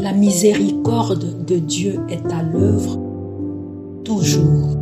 La miséricorde de Dieu est à l'œuvre toujours.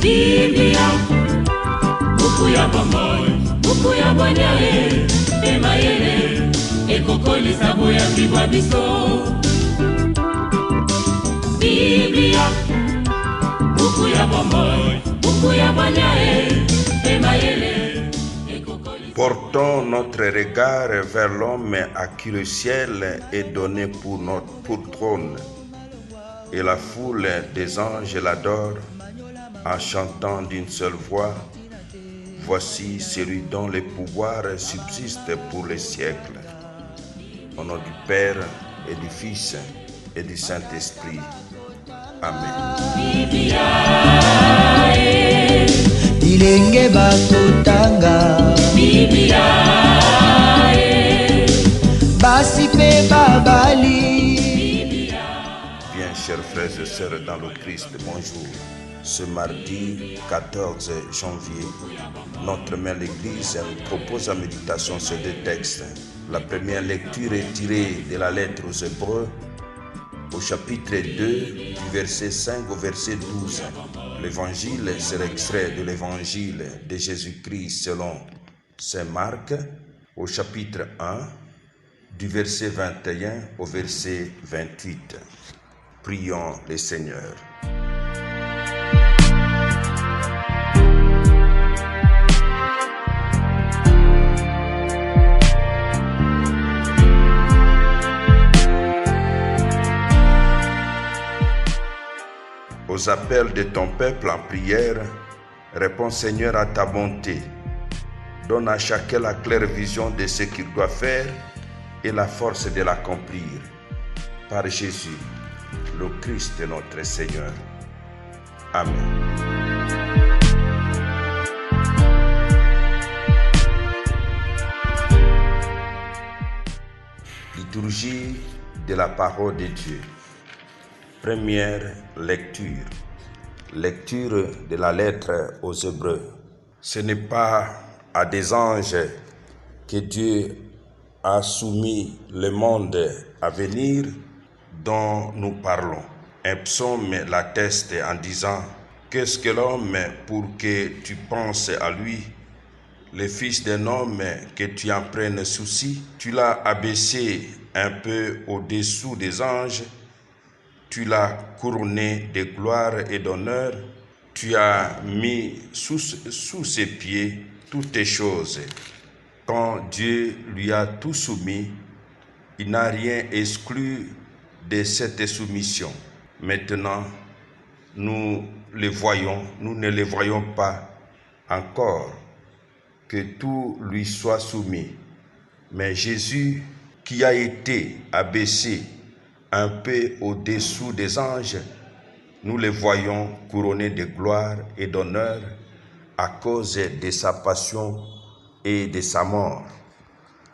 Biblia, buku ya bomoi, buku ya bonyae, emayele, ekokolisa boyambi bwa biso. Biblia, buku ya bomoi, buku ya bonyae, emayele, ekokolisa. Portons notre regard vers l'homme à qui le ciel est donné pour trône, et la foule des anges l'adore en chantant d'une seule voix. Voici celui dont le pouvoir subsiste pour les siècles. Au nom du Père et du Fils et du Saint-Esprit. Amen. Ilenge bakotanga basi pe babali. Bien, chers frères et sœurs dans le Christ, bonjour. Ce mardi 14 janvier, notre mère l'Église nous propose en méditation ces deux textes. La première lecture est tirée de la lettre aux Hébreux, au chapitre 2, du verset 5 au verset 12. L'évangile, c'est l'extrait de l'évangile de Jésus-Christ selon saint Marc, au chapitre 1, du verset 21 au verset 28. Prions le Seigneur. Aux appels de ton peuple en prière, réponds Seigneur à ta bonté. Donne à chacun la claire vision de ce qu'il doit faire et la force de l'accomplir. Par Jésus, le Christ notre Seigneur. Amen. Liturgie de la parole de Dieu. Première lecture. Lecture de la lettre aux Hébreux. Ce n'est pas à des anges que Dieu a soumis le monde à venir dont nous parlons. Un psaume l'atteste en disant « Qu'est-ce que l'homme pour que tu penses à lui ? Le fils d'un homme que tu en prennes souci, tu l'as abaissé un peu au-dessous des anges. Tu l'as couronné de gloire et d'honneur. Tu as mis sous ses pieds toutes tes choses. Quand Dieu lui a tout soumis, il n'a rien exclu de cette soumission. Maintenant, nous ne le voyons pas encore que tout lui soit soumis. Mais Jésus, qui a été abaissé un peu au-dessous des anges, nous le voyons couronné de gloire et d'honneur à cause de sa passion et de sa mort.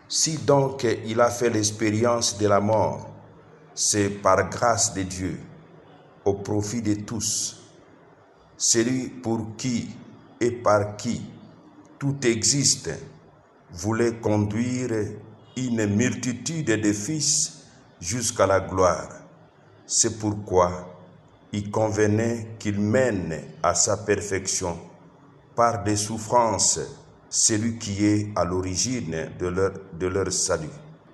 Si donc il a fait l'expérience de la mort, c'est par grâce de Dieu, au profit de tous. Celui pour qui et par qui tout existe voulait conduire une multitude de fils jusqu'à la gloire. C'est pourquoi il convenait qu'il mène à sa perfection par des souffrances celui qui est à l'origine de leur salut.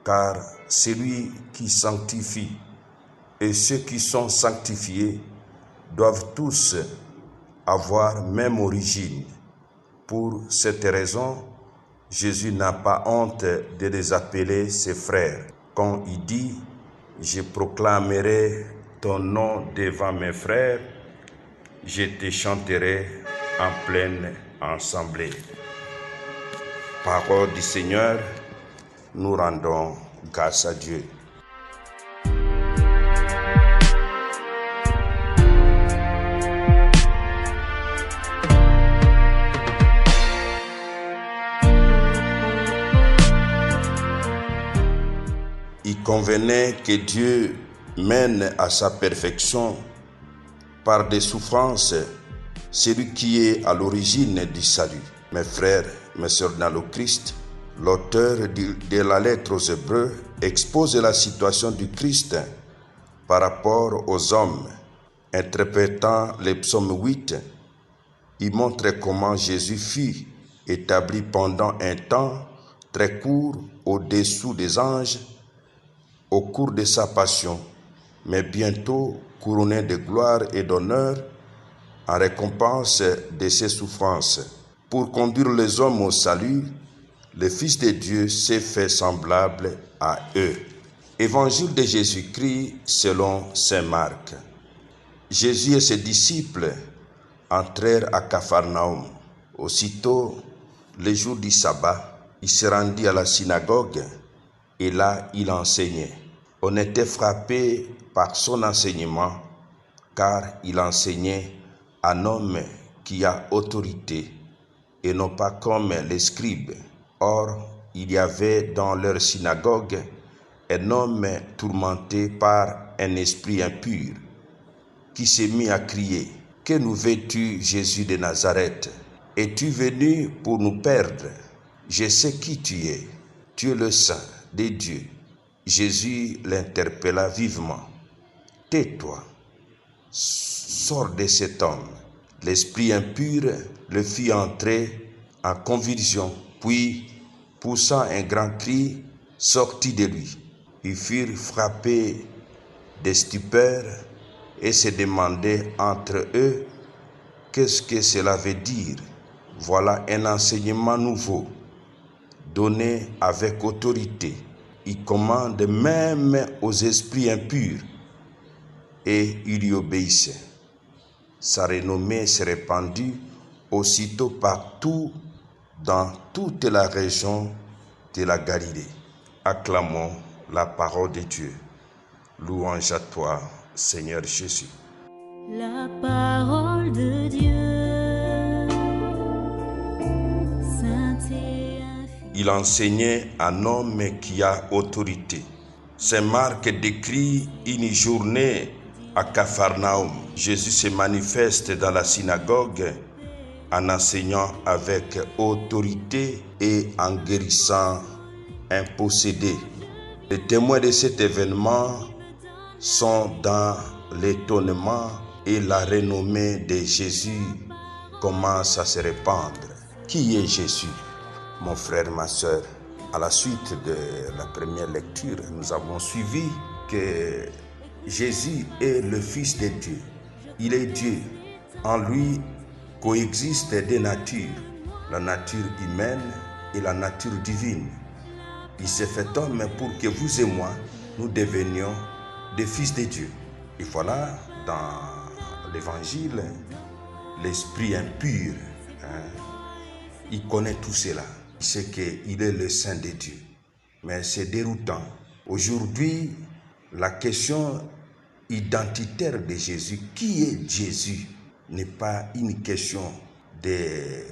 Car celui qui sanctifie et ceux qui sont sanctifiés doivent tous avoir même origine. Pour cette raison, Jésus n'a pas honte de les appeler ses frères. Quand il dit « Je proclamerai ton nom devant mes frères, je te chanterai en pleine assemblée. » Parole du Seigneur, nous rendons grâce à Dieu. Il convenait que Dieu mène à sa perfection par des souffrances celui qui est à l'origine du salut. Mes frères, mes sœurs dans le Christ, l'auteur de la lettre aux Hébreux expose la situation du Christ par rapport aux hommes. Interprétant les psaumes 8, il montre comment Jésus fut établi pendant un temps très court au-dessous des anges au cours de sa passion, mais bientôt couronné de gloire et d'honneur en récompense de ses souffrances. Pour conduire les hommes au salut, le Fils de Dieu s'est fait semblable à eux. Évangile de Jésus-Christ selon saint Marc. Jésus et ses disciples entrèrent à Capharnaüm. Aussitôt, le jour du sabbat, il se rendit à la synagogue et là il enseignait. On était frappé par son enseignement car il enseignait un homme qui a autorité et non pas comme les scribes. Or, il y avait dans leur synagogue un homme tourmenté par un esprit impur qui s'est mis à crier: « Que nous veux-tu, Jésus de Nazareth? Es-tu venu pour nous perdre? Je sais qui tu es le Saint de Dieu. » Jésus l'interpella vivement. « Tais-toi, sors de cet homme. » L'esprit impur le fit entrer en convulsion, puis, poussant un grand cri, sortit de lui. Ils furent frappés de stupeur et se demandaient entre eux qu'est-ce que cela veut dire. Voilà un enseignement nouveau, donné avec autorité. Il commande même aux esprits impurs et ils lui obéissaient. Sa renommée se répandit aussitôt partout dans toute la région de la Galilée. Acclamons la parole de Dieu. Louange à toi, Seigneur Jésus. La parole de Dieu, saint et infini. Il enseignait un homme qui a autorité. Saint Marc décrit une journée à Capharnaüm. Jésus se manifeste dans la synagogue en enseignant avec autorité et en guérissant un possédé. Les témoins de cet événement sont dans l'étonnement et la renommée de Jésus commence à se répandre. Qui est Jésus? Mon frère, ma soeur, à la suite de la première lecture, nous avons suivi que Jésus est le Fils de Dieu. Il est Dieu. En lui coexistent deux natures, la nature humaine et la nature divine. Il s'est fait homme pour que vous et moi, nous devenions des fils de Dieu. Et voilà, dans l'évangile, l'esprit impur, il connaît tout cela. Il sait qu'il est le Saint de Dieu. Mais c'est déroutant. Aujourd'hui, la question identitaire de Jésus, qui est Jésus, n'est pas une question de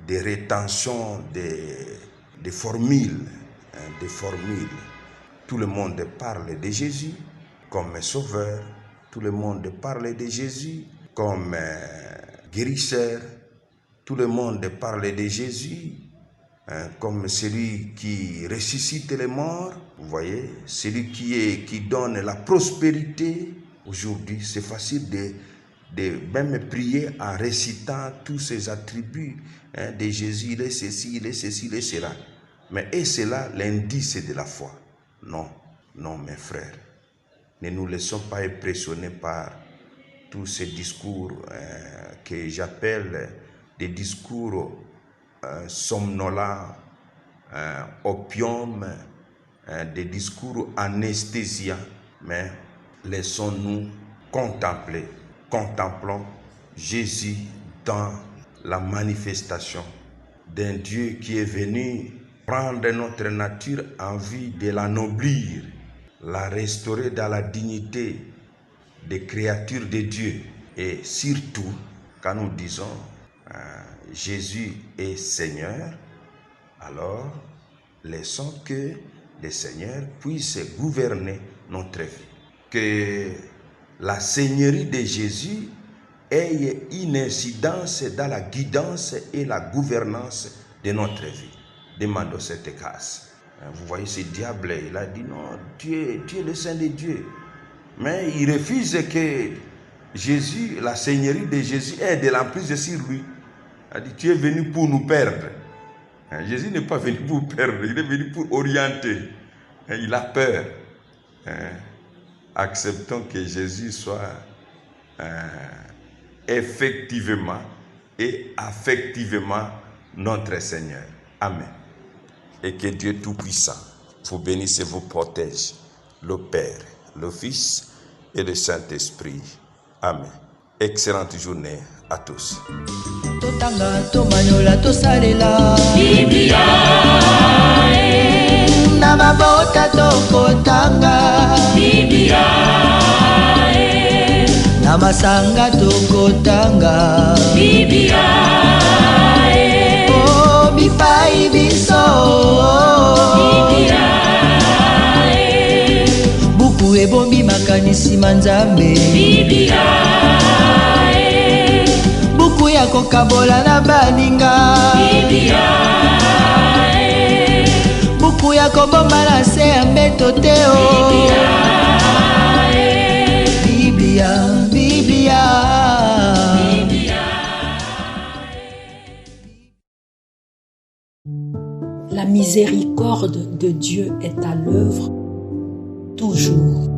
rétention de formules. Tout le monde parle de Jésus comme sauveur. Tout le monde parle de Jésus comme guérisseur. Tout le monde parle de Jésus comme celui qui ressuscite les morts. Vous voyez, celui qui donne la prospérité. Aujourd'hui, c'est facile de même prier en récitant tous ces attributs de Jésus. Il est ceci, il est ceci, il est cela. Mais est-ce là l'indice de la foi? Non, non, mes frères. Ne nous laissons pas impressionner par tous ces discours que j'appelle des discours somnolents, opium, des discours anesthésiants. Mais laissons-nous contempler. Contemplons Jésus dans la manifestation d'un Dieu qui est venu prendre notre nature en vue de l'ennoblir, la restaurer dans la dignité des créatures de Dieu. Et surtout, quand nous disons Jésus est Seigneur, alors laissons que le Seigneur puisse gouverner notre vie. Que la Seigneurie de Jésus ait une incidence dans la guidance et la gouvernance de notre vie. Demandons cette grâce. Vous voyez, ce diable, il a dit non, tu es le Saint de Dieu. Mais il refuse que Jésus, la Seigneurie de Jésus, ait de l'emprise sur lui. Il a dit, tu es venu pour nous perdre. Jésus n'est pas venu pour perdre, il est venu pour orienter. Il a peur. Acceptons que Jésus soit effectivement et affectivement notre Seigneur. Amen. Et que Dieu Tout-Puissant vous bénisse et vous protège, le Père, le Fils et le Saint-Esprit. Amen. Excellente journée à tous. Totanga, tomanyola, tosalela. Biblia, Na mabota tokotanga. Biblia, Na masanga tokotanga. Biblia, Oh, bipai biso. Biblia, Buku ebombi makanisi manzambe. Biblia, Buku ya kokabola na baninga. Biblia, Buku ya kobomba na se ya mbeto te o. Biblia, Biblia. La miséricorde de Dieu est à l'œuvre toujours.